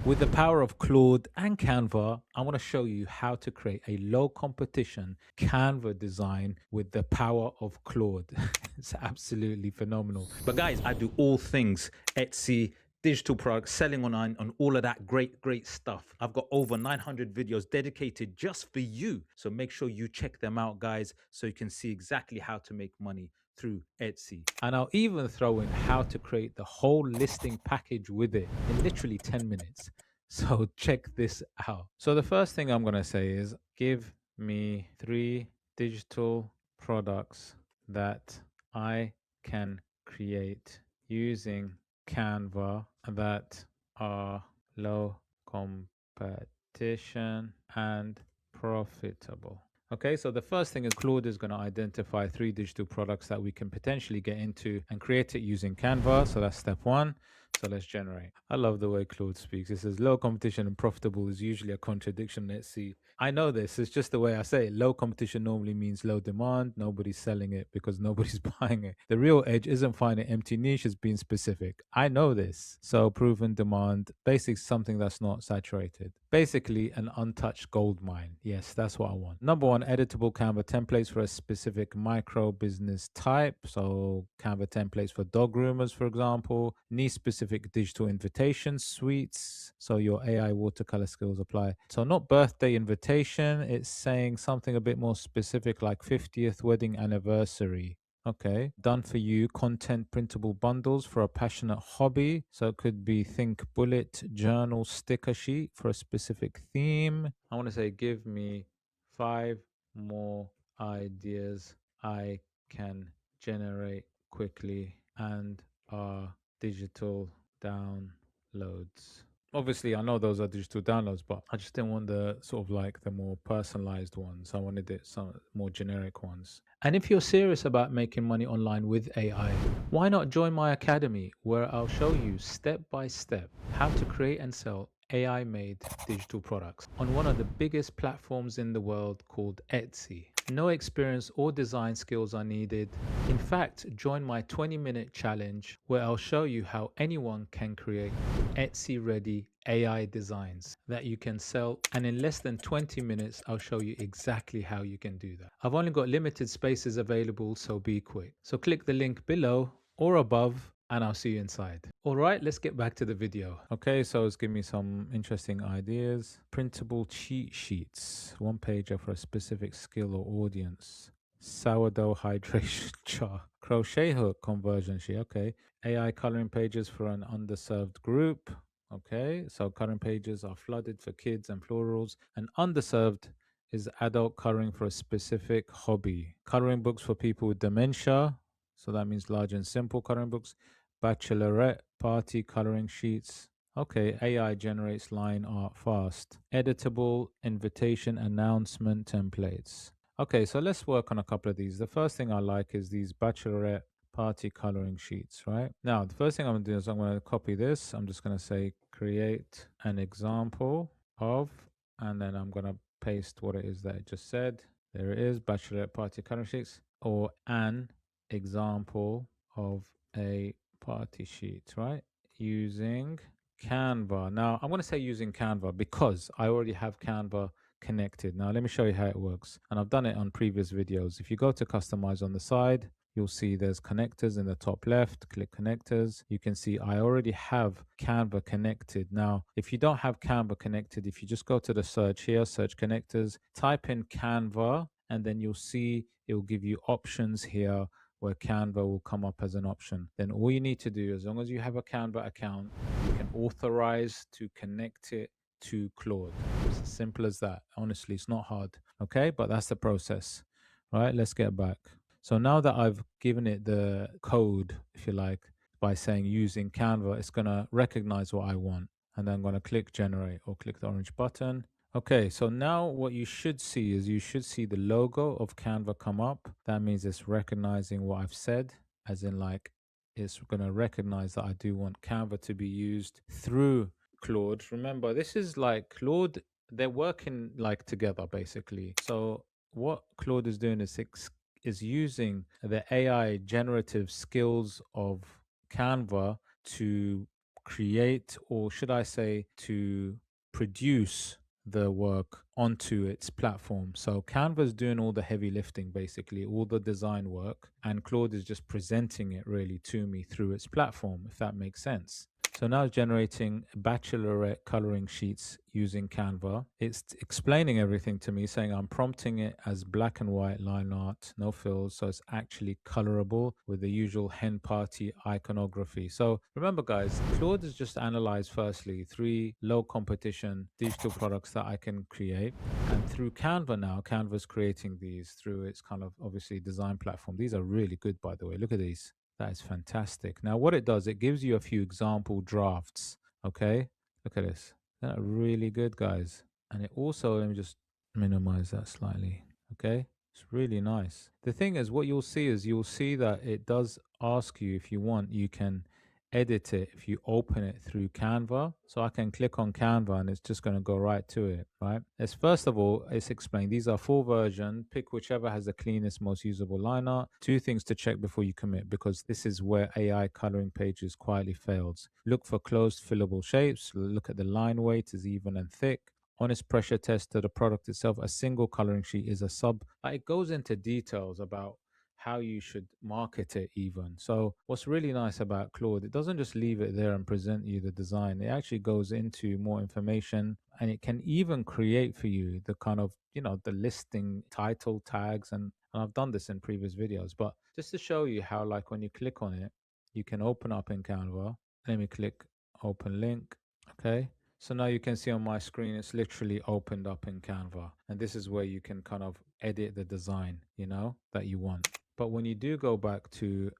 With the power of Claude and Canva, I want to show you how to create a low competition Canva design with the power of Claude. It's absolutely phenomenal. But guys, I do all things Etsy, digital products, selling online, and all of that great stuff. I've got over 900 videos dedicated just for you. So make sure you check them out, guys, so you can see exactly how to make money through Etsy. And I'll even throw in how to create the whole listing package with it in literally 10 minutes. So check this out. So the first thing I'm going to say is give me 3 digital products that I can create using Canva that are low competition and profitable. Okay, so the first thing is Claude is going to identify 3 digital products that we can potentially get into and create it using Canva. So that's step one. So let's generate. I love the way Claude speaks. It says low competition and profitable is usually a contradiction. Let's see. I know this. It's just the way I say it. Low competition normally means low demand. Nobody's selling it because nobody's buying it. The real edge isn't finding empty niche, it's being specific. I know this. So proven demand, basically something that's not saturated. Basically an untouched gold mine. Yes, that's what I want. Number one, editable Canva templates for a specific micro business type. So Canva templates for dog groomers, for example. Niche specific digital invitation suites. So your AI watercolor skills apply. So not birthday invitation. It's saying something a bit more specific like 50th wedding anniversary. Okay, done for you. Content printable bundles for a passionate hobby. So it could be think bullet journal sticker sheet for a specific theme. I want to say, give me 5 more ideas I can generate quickly and are digital downloads. Obviously, I know those are digital downloads, but I just didn't want the sort of like the more personalized ones. I wanted it some more generic ones. And if you're serious about making money online with AI, why not join my academy where I'll show you step by step how to create and sell AI made digital products on one of the biggest platforms in the world called Etsy. No experience or design skills are needed. In fact, join my 20-minute challenge where I'll show you how anyone can create Etsy ready AI designs that you can sell, and in less than 20 minutes I'll show you exactly how you can do that. I've only got limited spaces available, so be quick. So click the link below or above and I'll see you inside. All right, let's get back to the video. Okay, so it's giving me some interesting ideas. Printable cheat sheets, one pager for a specific skill or audience. Sourdough hydration jar. Crochet hook conversion sheet. Okay. AI coloring pages for an underserved group. Okay, so coloring pages are flooded for kids and florals, and underserved is adult coloring for a specific hobby. Coloring books for people with dementia, so that means large and simple coloring books. Bachelorette party coloring sheets. Okay, AI generates line art fast. Editable invitation announcement templates. Okay, so let's work on a couple of these. The first thing I like is these bachelorette party coloring sheets, right? Now, the first thing I'm going to do is I'm going to copy this. I'm just going to say create an example of, and then I'm going to paste what it is that it just said. There it is, bachelorette party coloring sheets, or an example of a party sheet, right? Using Canva. Now, I'm going to say using Canva because I already have Canva connected. Now, let me show you how it works. And I've done it on previous videos. If you go to customize on the side, you'll see there's connectors in the top left. Click connectors. You can see I already have Canva connected. Now, if you don't have Canva connected, if you just go to the search here, search connectors, type in Canva, and then you'll see it will give you options here where Canva will come up as an option. Then all you need to do, as long as you have a Canva account, you can authorize to connect it to Claude. It's as simple as that. Honestly, it's not hard. Okay, but that's the process. All right, let's get back. So now that I've given it the code, if you like, by saying using Canva, it's going to recognize what I want. And then I'm going to click generate or click the orange button. Okay, so now what you should see is you should see the logo of Canva come up. That means it's recognizing what I've said, as in like it's going to recognize that I do want Canva to be used through Claude. Remember, this is like Claude, they're working like together basically. So what Claude is doing is using the AI generative skills of Canva to create, or should I say, to produce the work onto its platform. So Canva's doing all the heavy lifting, basically, all the design work, and Claude is just presenting it really to me through its platform, if that makes sense. So now it's generating bachelorette coloring sheets using Canva. It's explaining everything to me, saying I'm prompting it as black and white line art, no fills, so it's actually colorable with the usual hen party iconography. So remember, guys, Claude has just analyzed firstly 3 low competition digital products that I can create. And through Canva now, Canva's creating these through its kind of obviously design platform. These are really good, by the way. Look at these. That is fantastic. Now, what it does, it gives you a few example drafts. Okay, look at this. That are really good, guys. And it also, let me just minimize that slightly. Okay, it's really nice. The thing is, what you'll see is you'll see that it does ask you if you want, you can edit it if you open it through Canva. So I can click on Canva and it's just going to go right to it, right? It's first of all, it's explained. These are full version. Pick whichever has the cleanest, most usable line art. 2 things to check before you commit, because this is where AI coloring pages quietly fails. Look for closed fillable shapes. Look at the line weight is even and thick. Honest pressure test to the product itself. A single coloring sheet is a sub. It goes into details about how you should market it even. So what's really nice about Claude, it doesn't just leave it there and present you the design. It actually goes into more information, and it can even create for you the kind of, the listing title tags. And I've done this in previous videos, but just to show you how, like, when you click on it, you can open up in Canva. Let me click open link. Okay. So now you can see on my screen, it's literally opened up in Canva. And this is where you can kind of edit the design, that you want. But when you do go back to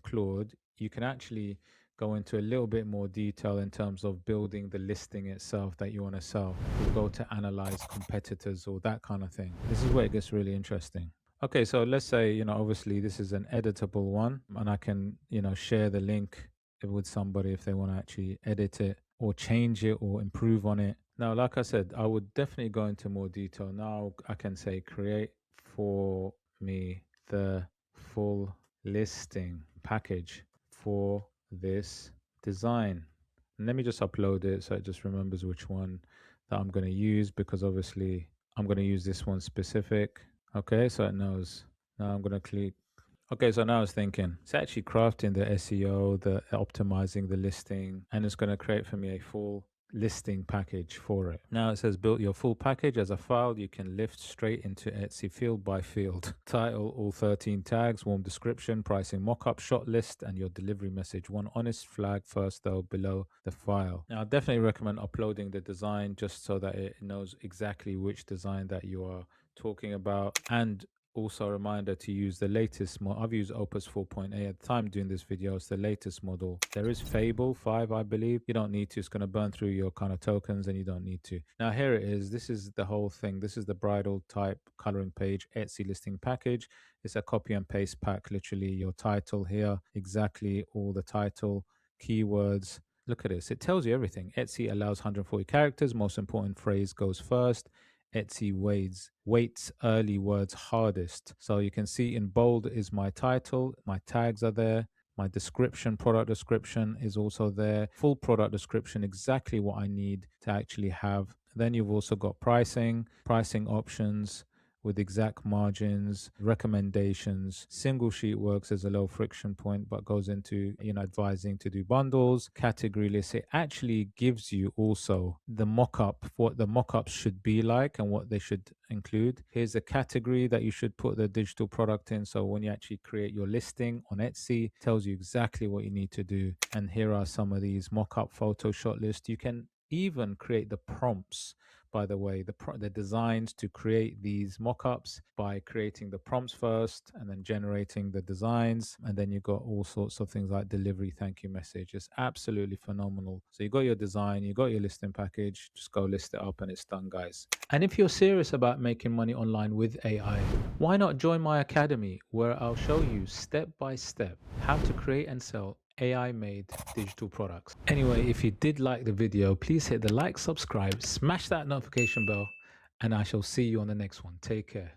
Claude, you can actually go into a little bit more detail in terms of building the listing itself that you want to sell. You'll go to analyze competitors or that kind of thing. This is where it gets really interesting. Okay, so let's say, obviously this is an editable one, and I can, share the link with somebody if they want to actually edit it or change it or improve on it. Now, like I said, I would definitely go into more detail. Now I can say create for me the full listing package for this design. And let me just upload it so it just remembers which one that I'm going to use, because obviously I'm going to use this one specific. Okay, so it knows. Now I'm going to click. Okay, so now I was thinking, it's actually crafting the SEO, the optimizing the listing, and it's going to create for me a full listing package for it. Now it says build your full package as a file you can lift straight into Etsy field by field. Title, all 13 tags, warm description, pricing, mockup, shot list, and your delivery message. One honest flag first though below the file. Now I definitely recommend uploading the design just so that it knows exactly which design that you are talking about. And also a reminder to use the latest model. I've used Opus 4.8 at the time doing this video. It's the latest model. There is Fable 5, I believe. You don't need to. It's going to burn through your kind of tokens and you don't need to. Now here it is. This is the whole thing. This is the bridal type coloring page Etsy listing package. It's a copy and paste pack. Literally your title here, exactly all the title, keywords. Look at this. It tells you everything. Etsy allows 140 characters. Most important phrase goes first. Etsy weights early words hardest. So you can see in bold is my title, my tags are there, my description, product description is also there, full product description, exactly what I need to actually have. Then you've also got pricing options with exact margins, recommendations. Single sheet works as a low friction point, but goes into, advising to do bundles, category lists. It actually gives you also the mock-up, what the mock-ups should be like and what they should include. Here's a category that you should put the digital product in. So when you actually create your listing on Etsy, it tells you exactly what you need to do. And here are some of these mock-up photo shot lists. You can even create the prompts, by the way, the designs to create these mock-ups by creating the prompts first and then generating the designs. And then you got all sorts of things like delivery thank you message. It's absolutely phenomenal. So you got your design, you got your listing package, just go list it up and it's done, guys. And if you're serious about making money online with AI, why not join my academy, where I'll show you step by step how to create and sell AI-made digital products. Anyway, if you did like the video, please hit the like, subscribe, smash that notification bell, and I shall see you on the next one. Take care.